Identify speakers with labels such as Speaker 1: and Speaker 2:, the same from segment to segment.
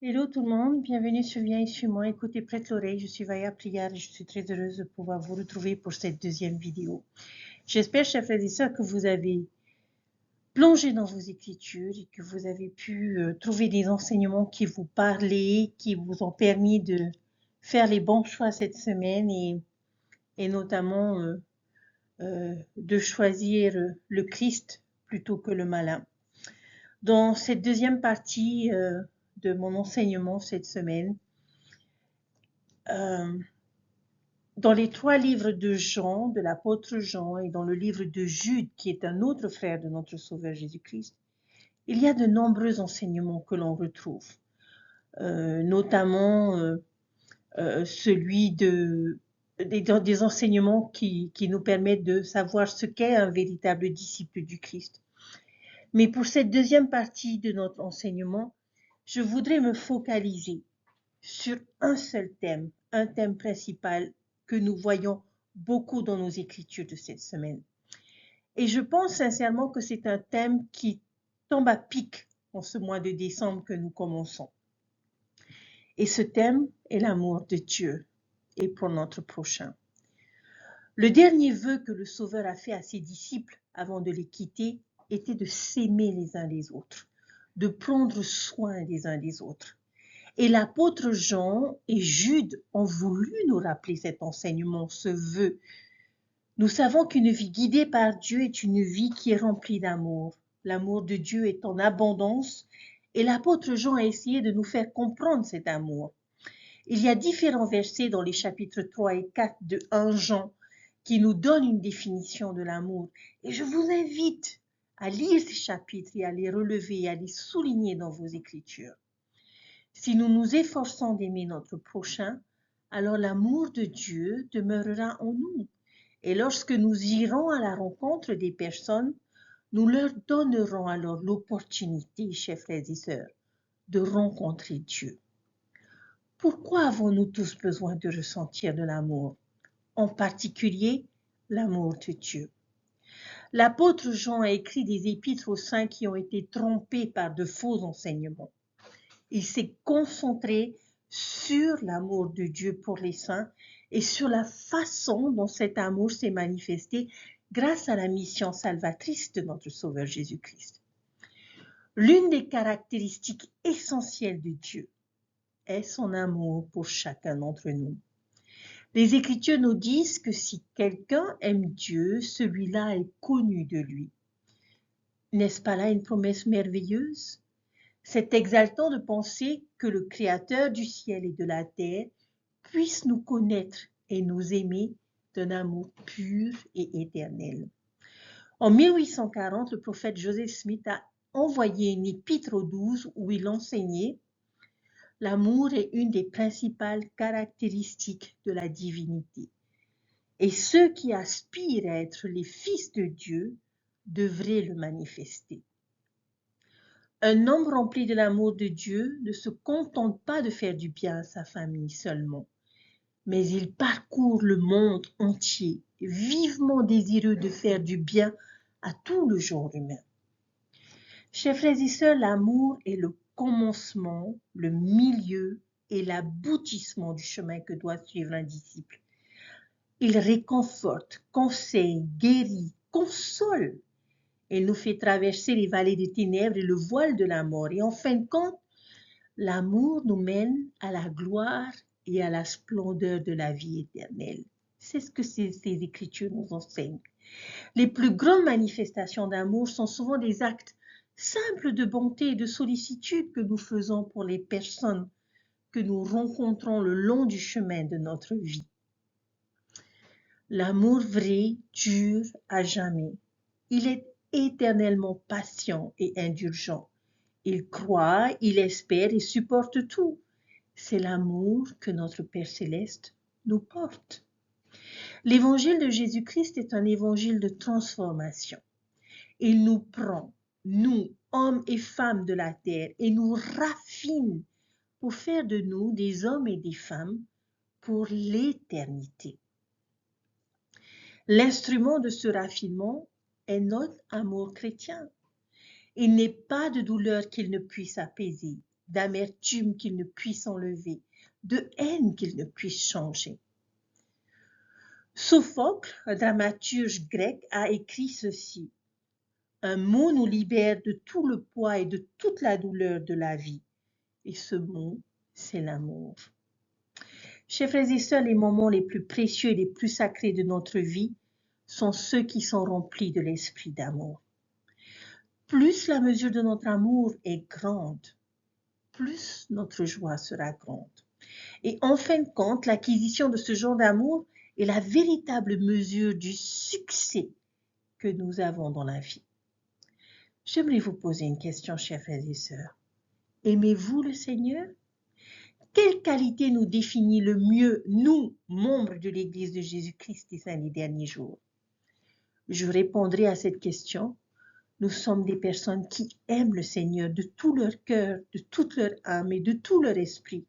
Speaker 1: Hello tout le monde, bienvenue sur Viens et suis-moi, écoutez, prête l'oreille, je suis Vaya Prière et je suis très heureuse de pouvoir vous retrouver pour cette deuxième vidéo. J'espère, chers frères et sœurs, que vous avez plongé dans vos écritures et que vous avez pu trouver des enseignements qui vous parlaient, qui vous ont permis de faire les bons choix cette semaine et notamment de choisir le Christ plutôt que le malin. Dans cette deuxième partie de mon enseignement cette semaine, dans les 3 livres de Jean, de l'apôtre Jean, et dans le livre de Jude, qui est un autre frère de notre Sauveur Jésus-Christ, il y a de nombreux enseignements que l'on retrouve, notamment celui des enseignements qui nous permettent de savoir ce qu'est un véritable disciple du Christ. Mais pour cette deuxième partie de notre enseignement, je voudrais me focaliser sur un seul thème, un thème principal que nous voyons beaucoup dans nos écritures de cette semaine. Et je pense sincèrement que c'est un thème qui tombe à pic en ce mois de décembre que nous commençons. Et ce thème est l'amour de Dieu et pour notre prochain. Le dernier vœu que le Sauveur a fait à ses disciples avant de les quitter était de s'aimer les uns les autres, de prendre soin des uns des autres. Et l'apôtre Jean et Jude ont voulu nous rappeler cet enseignement, ce vœu. Nous savons qu'une vie guidée par Dieu est une vie qui est remplie d'amour. L'amour de Dieu est en abondance et l'apôtre Jean a essayé de nous faire comprendre cet amour. Il y a différents versets dans les chapitres 3 et 4 de 1 Jean qui nous donnent une définition de l'amour. Et je vous invite à lire ces chapitres et à les relever et à les souligner dans vos écritures. Si nous nous efforçons d'aimer notre prochain, alors l'amour de Dieu demeurera en nous. Et lorsque nous irons à la rencontre des personnes, nous leur donnerons alors l'opportunité, chers frères et sœurs, de rencontrer Dieu. Pourquoi avons-nous tous besoin de ressentir de l'amour, en particulier l'amour de Dieu? L'apôtre Jean a écrit des épîtres aux saints qui ont été trompés par de faux enseignements. Il s'est concentré sur l'amour de Dieu pour les saints et sur la façon dont cet amour s'est manifesté grâce à la mission salvatrice de notre Sauveur Jésus-Christ. L'une des caractéristiques essentielles de Dieu est son amour pour chacun d'entre nous. Les Écritures nous disent que si quelqu'un aime Dieu, celui-là est connu de lui. N'est-ce pas là une promesse merveilleuse? C'est exaltant de penser que le Créateur du ciel et de la terre puisse nous connaître et nous aimer d'un amour pur et éternel. En 1840, le prophète Joseph Smith a envoyé une épître aux 12 où il enseignait « L'amour est une des principales caractéristiques de la divinité. Et ceux qui aspirent à être les fils de Dieu devraient le manifester. » Un homme rempli de l'amour de Dieu ne se contente pas de faire du bien à sa famille seulement, mais il parcourt le monde entier, vivement désireux de faire du bien à tout le genre humain. Chers frères et sœurs, l'amour est le commencement, le milieu et l'aboutissement du chemin que doit suivre un disciple. Il réconforte, conseille, guérit, console. Il nous fait traverser les vallées des ténèbres et le voile de la mort. Et en fin de compte, l'amour nous mène à la gloire et à la splendeur de la vie éternelle. C'est ce que ces Écritures nous enseignent. Les plus grandes manifestations d'amour sont souvent des actes simples de bonté et de sollicitude que nous faisons pour les personnes que nous rencontrons le long du chemin de notre vie. L'amour vrai dure à jamais. Il est éternellement patient et indulgent. Il croit, il espère et supporte tout. C'est l'amour que notre Père céleste nous porte. L'évangile de Jésus-Christ est un évangile de transformation. Il nous prend, nous, hommes et femmes de la terre, et nous raffine pour faire de nous des hommes et des femmes pour l'éternité. L'instrument de ce raffinement est notre amour chrétien. Il n'est pas de douleur qu'il ne puisse apaiser, d'amertume qu'il ne puisse enlever, de haine qu'il ne puisse changer. Sophocle, un dramaturge grec, a écrit ceci. Un mot nous libère de tout le poids et de toute la douleur de la vie. Et ce mot, c'est l'amour. Chers frères et sœurs, les moments les plus précieux et les plus sacrés de notre vie sont ceux qui sont remplis de l'esprit d'amour. Plus la mesure de notre amour est grande, plus notre joie sera grande. Et en fin de compte, l'acquisition de ce genre d'amour est la véritable mesure du succès que nous avons dans la vie. J'aimerais vous poser une question, chers frères et sœurs. Aimez-vous le Seigneur? Quelle qualité nous définit le mieux, nous, membres de l'Église de Jésus-Christ des saints des derniers jours? Je répondrai à cette question. Nous sommes des personnes qui aiment le Seigneur de tout leur cœur, de toute leur âme et de tout leur esprit.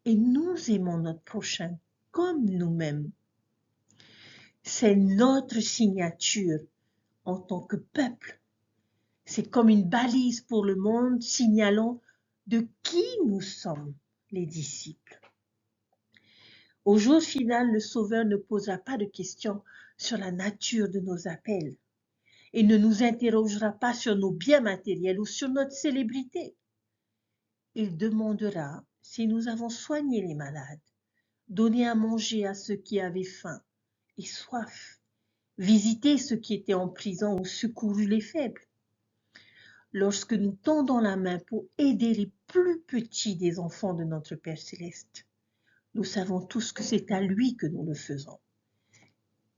Speaker 1: Et nous aimons notre prochain comme nous-mêmes. C'est notre signature en tant que peuple. C'est comme une balise pour le monde signalant de qui nous sommes, les disciples. Au jour final, le Sauveur ne posera pas de questions sur la nature de nos appels et ne nous interrogera pas sur nos biens matériels ou sur notre célébrité. Il demandera si nous avons soigné les malades, donné à manger à ceux qui avaient faim et soif, visité ceux qui étaient en prison ou secouru les faibles. Lorsque nous tendons la main pour aider les plus petits des enfants de notre Père Céleste, nous savons tous que c'est à lui que nous le faisons.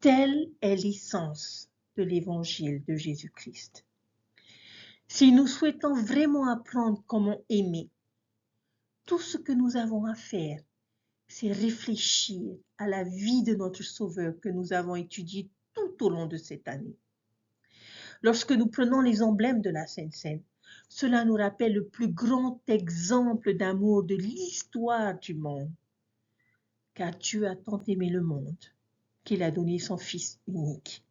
Speaker 1: Telle est l'essence de l'évangile de Jésus-Christ. Si nous souhaitons vraiment apprendre comment aimer, tout ce que nous avons à faire, c'est réfléchir à la vie de notre Sauveur que nous avons étudié tout au long de cette année. Lorsque nous prenons les emblèmes de la Sainte Seine, cela nous rappelle le plus grand exemple d'amour de l'histoire du monde. Car Dieu a tant aimé le monde qu'il a donné son Fils unique.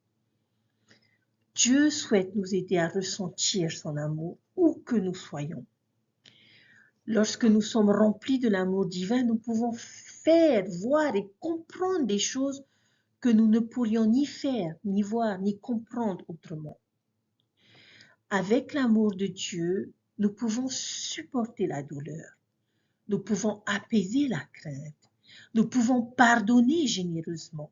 Speaker 1: Dieu souhaite nous aider à ressentir son amour où que nous soyons. Lorsque nous sommes remplis de l'amour divin, nous pouvons faire, voir et comprendre des choses que nous ne pourrions ni faire, ni voir, ni comprendre autrement. Avec l'amour de Dieu, nous pouvons supporter la douleur. Nous pouvons apaiser la crainte. Nous pouvons pardonner généreusement.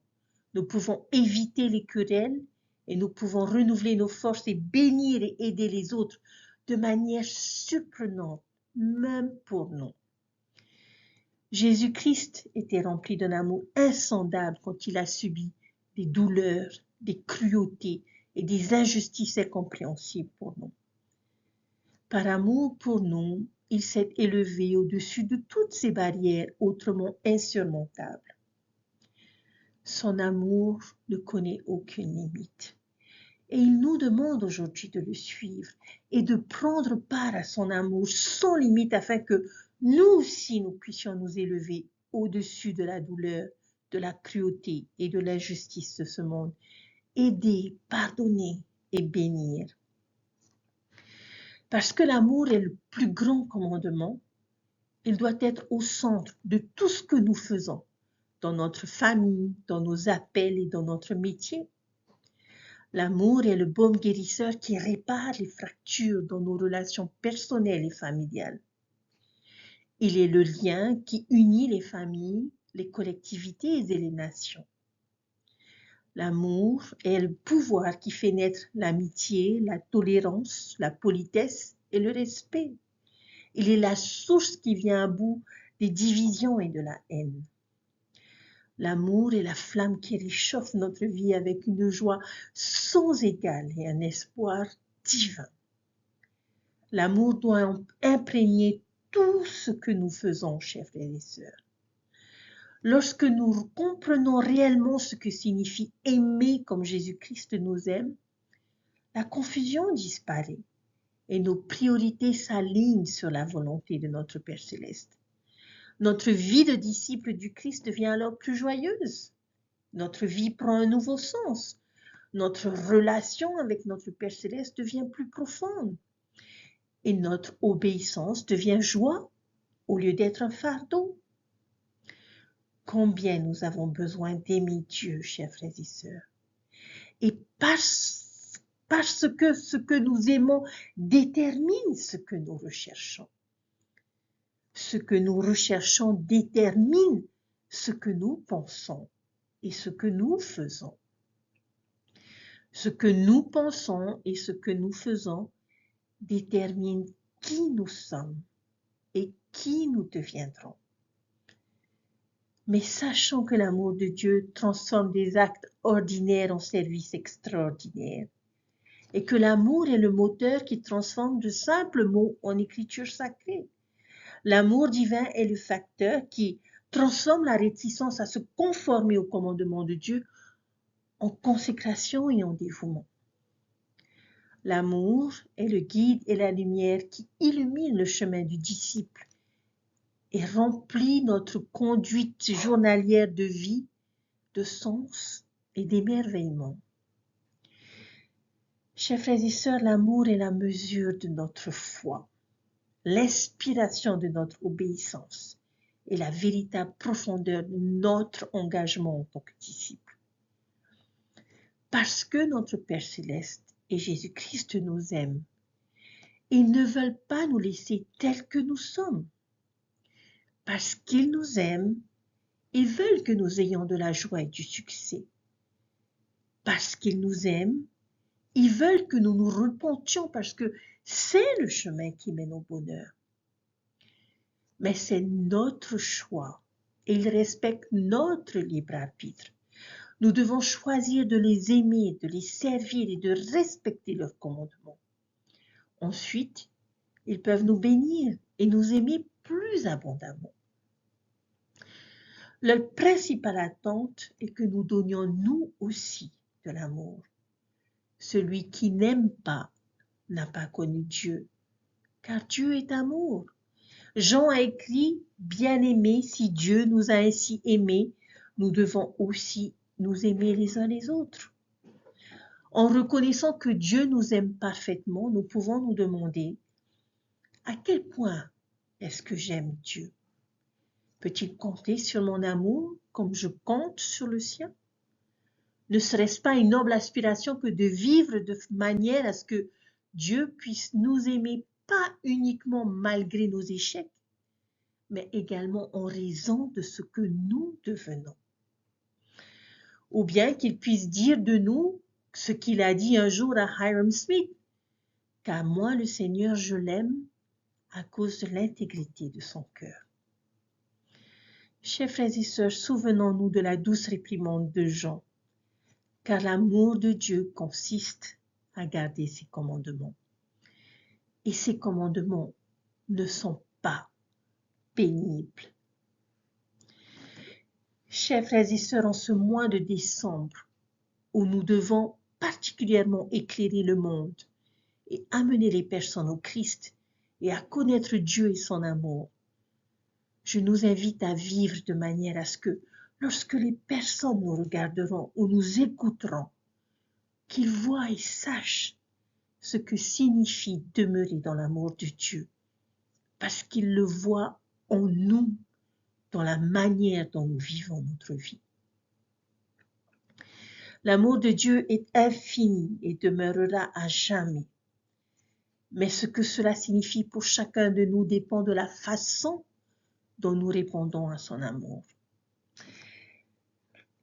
Speaker 1: Nous pouvons éviter les querelles et nous pouvons renouveler nos forces et bénir et aider les autres de manière surprenante, même pour nous. Jésus-Christ était rempli d'un amour insondable quand il a subi des douleurs, des cruautés et des injustices incompréhensibles pour nous. Par amour pour nous, il s'est élevé au-dessus de toutes ces barrières autrement insurmontables. Son amour ne connaît aucune limite. Et il nous demande aujourd'hui de le suivre et de prendre part à son amour sans limite afin que nous aussi nous puissions nous élever au-dessus de la douleur, de la cruauté et de l'injustice de ce monde. Aider, pardonner et bénir. Parce que l'amour est le plus grand commandement, il doit être au centre de tout ce que nous faisons, dans notre famille, dans nos appels et dans notre métier. L'amour est le baume guérisseur qui répare les fractures dans nos relations personnelles et familiales. Il est le lien qui unit les familles, les collectivités et les nations. L'amour est le pouvoir qui fait naître l'amitié, la tolérance, la politesse et le respect. Il est la source qui vient à bout des divisions et de la haine. L'amour est la flamme qui réchauffe notre vie avec une joie sans égale et un espoir divin. L'amour doit imprégner tout ce que nous faisons, chers frères et sœurs. Lorsque nous comprenons réellement ce que signifie aimer comme Jésus-Christ nous aime, la confusion disparaît et nos priorités s'alignent sur la volonté de notre Père Céleste. Notre vie de disciple du Christ devient alors plus joyeuse. Notre vie prend un nouveau sens. Notre relation avec notre Père Céleste devient plus profonde. et notre obéissance devient joie au lieu d'être un fardeau. Combien nous avons besoin d'aimer Dieu, chers frères et sœurs. Et parce que ce que nous aimons détermine ce que nous recherchons. Ce que nous recherchons détermine ce que nous pensons et ce que nous faisons. Ce que nous pensons et ce que nous faisons détermine qui nous sommes et qui nous deviendrons. Mais sachons que l'amour de Dieu transforme des actes ordinaires en services extraordinaires et que l'amour est le moteur qui transforme de simples mots en écriture sacrée. L'amour divin est le facteur qui transforme la réticence à se conformer au commandement de Dieu en consécration et en dévouement. L'amour est le guide et la lumière qui illumine le chemin du disciple et remplit notre conduite journalière de vie, de sens et d'émerveillement. Chers frères et sœurs, l'amour est la mesure de notre foi, l'inspiration de notre obéissance et la véritable profondeur de notre engagement en tant que disciple. Parce que notre Père céleste et Jésus-Christ nous aiment, ils ne veulent pas nous laisser tels que nous sommes. Parce qu'ils nous aiment, ils veulent que nous ayons de la joie et du succès. Parce qu'ils nous aiment, ils veulent que nous nous repentions parce que c'est le chemin qui mène au bonheur. Mais c'est notre choix et ils respectent notre libre arbitre. Nous devons choisir de les aimer, de les servir et de respecter leurs commandements. Ensuite, ils peuvent nous bénir et nous aimer plus abondamment. Leur principale attente est que nous donnions nous aussi de l'amour. Celui qui n'aime pas n'a pas connu Dieu, car Dieu est amour. Jean a écrit, « Bien-aimés, si Dieu nous a ainsi aimés, nous devons aussi nous aimer les uns les autres. » En reconnaissant que Dieu nous aime parfaitement, nous pouvons nous demander, à quel point est-ce que j'aime Dieu? Peut-il compter sur mon amour comme je compte sur le sien? Ne serait-ce pas une noble aspiration que de vivre de manière à ce que Dieu puisse nous aimer pas uniquement malgré nos échecs, mais également en raison de ce que nous devenons? Ou bien qu'il puisse dire de nous ce qu'il a dit un jour à Hyrum Smith, « Car moi, le Seigneur, je l'aime à cause de l'intégrité de son cœur. » Chers frères et sœurs, souvenons-nous de la douce réprimande de Jean, car l'amour de Dieu consiste à garder ses commandements. Et ces commandements ne sont pas pénibles. Chers frères et sœurs, en ce mois de décembre, où nous devons particulièrement éclairer le monde et amener les personnes au Christ et à connaître Dieu et son amour, je nous invite à vivre de manière à ce que, lorsque les personnes nous regarderont ou nous écouteront, qu'ils voient et sachent ce que signifie demeurer dans l'amour de Dieu, parce qu'ils le voient en nous, dans la manière dont nous vivons notre vie. L'amour de Dieu est infini et demeurera à jamais. Mais ce que cela signifie pour chacun de nous dépend de la façon dont nous répondons à son amour.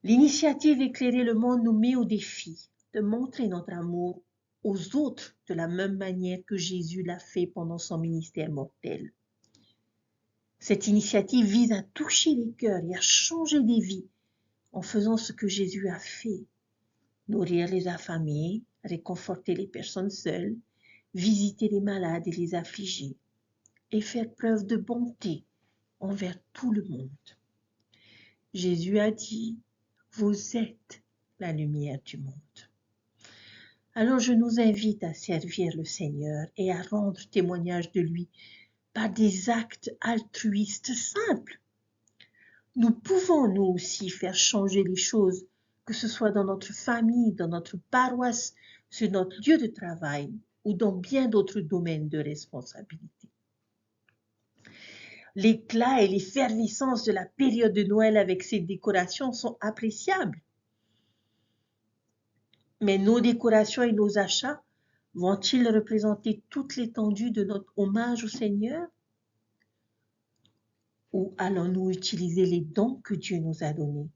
Speaker 1: L'initiative Éclairer le monde nous met au défi de montrer notre amour aux autres de la même manière que Jésus l'a fait pendant son ministère mortel. Cette initiative vise à toucher les cœurs et à changer des vies en faisant ce que Jésus a fait. Nourrir les affamés, réconforter les personnes seules, visiter les malades et les affligés, et faire preuve de bonté envers tout le monde. Jésus a dit, « Vous êtes la lumière du monde. » Alors je nous invite à servir le Seigneur et à rendre témoignage de lui par des actes altruistes simples. Nous pouvons nous aussi faire changer les choses, que ce soit dans notre famille, dans notre paroisse, sur notre lieu de travail ou dans bien d'autres domaines de responsabilité. L'éclat et l'effervescence de la période de Noël avec ses décorations sont appréciables. Mais nos décorations et nos achats vont-ils représenter toute l'étendue de notre hommage au Seigneur? Ou allons-nous utiliser les dons que Dieu nous a donnés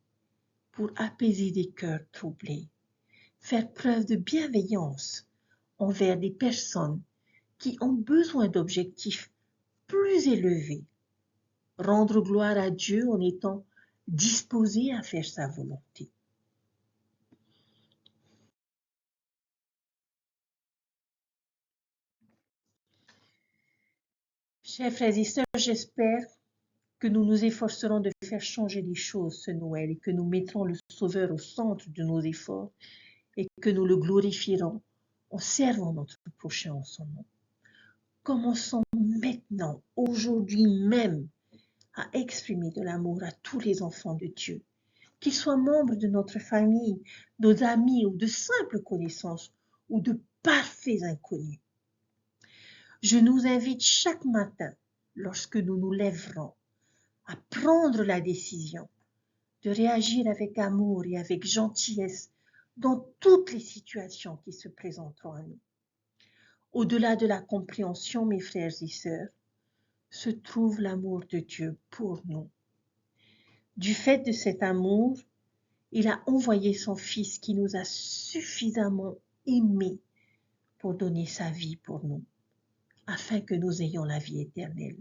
Speaker 1: pour apaiser des cœurs troublés, faire preuve de bienveillance envers des personnes qui ont besoin d'objectifs plus élevés, rendre gloire à Dieu en étant disposés à faire sa volonté? Chers frères et sœurs, j'espère que nous nous efforcerons de faire changer les choses ce Noël et que nous mettrons le Sauveur au centre de nos efforts et que nous le glorifierons en servant notre prochain en son nom. Commençons maintenant, aujourd'hui même, à exprimer de l'amour à tous les enfants de Dieu, qu'ils soient membres de notre famille, nos amis ou de simples connaissances ou de parfaits inconnus. Je nous invite chaque matin, lorsque nous nous lèverons, à prendre la décision de réagir avec amour et avec gentillesse dans toutes les situations qui se présenteront à nous. Au-delà de la compréhension, mes frères et sœurs, se trouve l'amour de Dieu pour nous. Du fait de cet amour, il a envoyé son Fils qui nous a suffisamment aimés pour donner sa vie pour nous, afin que nous ayons la vie éternelle.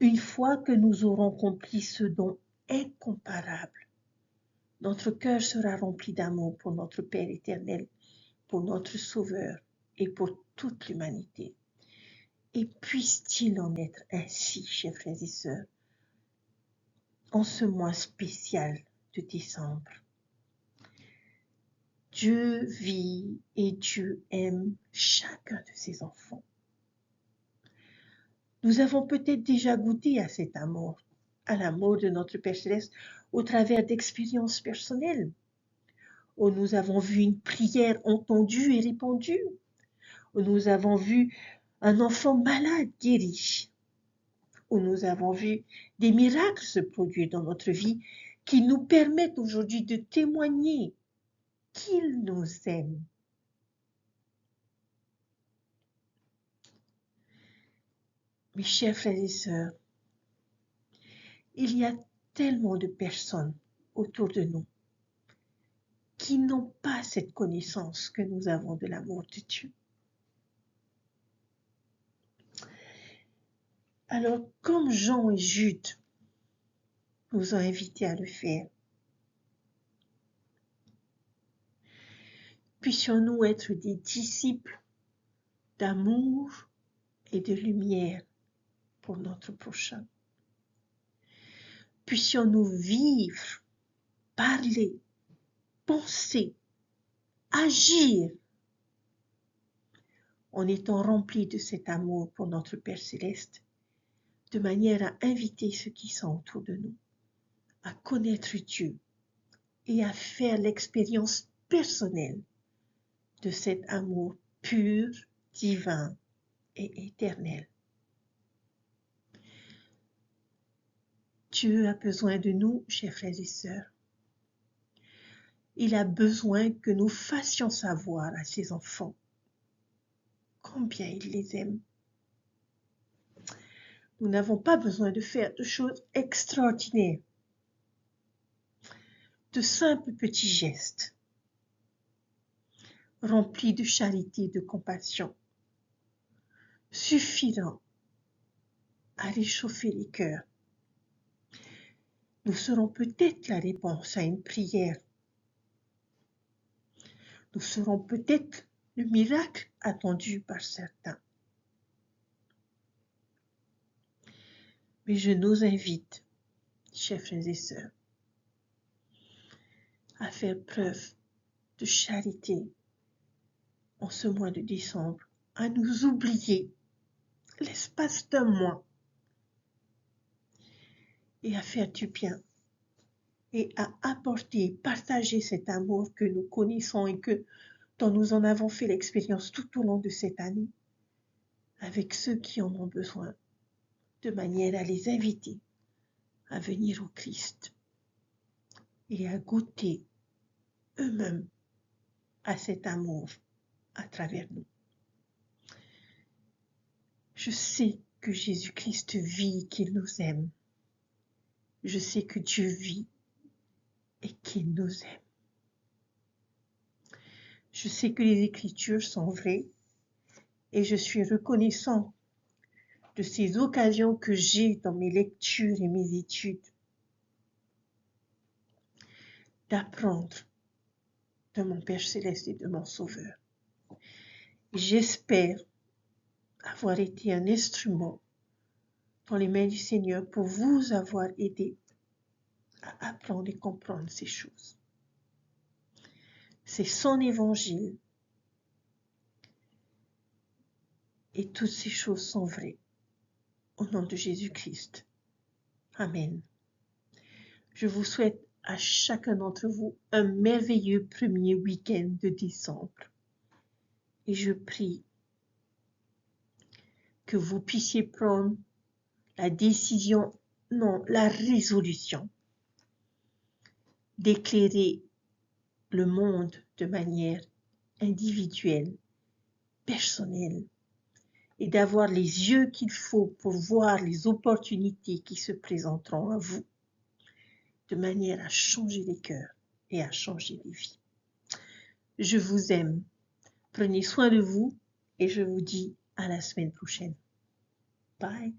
Speaker 1: Une fois que nous aurons compris ce don incomparable, notre cœur sera rempli d'amour pour notre Père éternel, pour notre Sauveur et pour toute l'humanité. Et puisse-t-il en être ainsi, chers frères et sœurs, en ce mois spécial de décembre. Dieu vit et Dieu aime chacun de ses enfants. Nous avons peut-être déjà goûté à cet amour, à l'amour de notre Père Céleste, au travers d'expériences personnelles, où nous avons vu une prière entendue et répondue, où nous avons vu un enfant malade guéri, où nous avons vu des miracles se produire dans notre vie qui nous permettent aujourd'hui de témoigner qu'il nous aime. Mes chers frères et sœurs, il y a tellement de personnes autour de nous qui n'ont pas cette connaissance que nous avons de l'amour de Dieu. Alors, comme Jean et Jude nous ont invités à le faire, puissions-nous être des disciples d'amour et de lumière pour notre prochain. Puissions-nous vivre, parler, penser, agir en étant remplis de cet amour pour notre Père Céleste, de manière à inviter ceux qui sont autour de nous à connaître Dieu et à faire l'expérience personnelle de cet amour pur, divin et éternel. Dieu a besoin de nous, chers frères et sœurs. Il a besoin que nous fassions savoir à ses enfants combien il les aime. Nous n'avons pas besoin de faire de choses extraordinaires, de simples petits gestes remplis de charité et de compassion, suffiront à réchauffer les cœurs. Nous serons peut-être la réponse à une prière. Nous serons peut-être le miracle attendu par certains. Mais je nous invite, chers frères et sœurs, à faire preuve de charité en ce mois de décembre, à nous oublier l'espace d'un mois et à faire du bien et à apporter, partager cet amour que nous connaissons et dont nous en avons fait l'expérience tout au long de cette année, avec ceux qui en ont besoin, de manière à les inviter à venir au Christ et à goûter eux-mêmes à cet amour à travers nous. Je sais que Jésus-Christ vit, qu'il nous aime. Je sais que Dieu vit et qu'il nous aime. Je sais que les Écritures sont vraies et je suis reconnaissant de ces occasions que j'ai dans mes lectures et mes études d'apprendre de mon Père Céleste et de mon Sauveur. J'espère avoir été un instrument dans les mains du Seigneur pour vous avoir aidé à apprendre et comprendre ces choses. C'est son évangile et toutes ces choses sont vraies. Au nom de Jésus-Christ. Amen. Je vous souhaite à chacun d'entre vous un merveilleux premier week-end de décembre. Et je prie que vous puissiez prendre la décision, non, la résolution d'éclairer le monde de manière individuelle, personnelle, et d'avoir les yeux qu'il faut pour voir les opportunités qui se présenteront à vous, de manière à changer les cœurs et à changer les vies. Je vous aime. Prenez soin de vous et je vous dis à la semaine prochaine. Bye.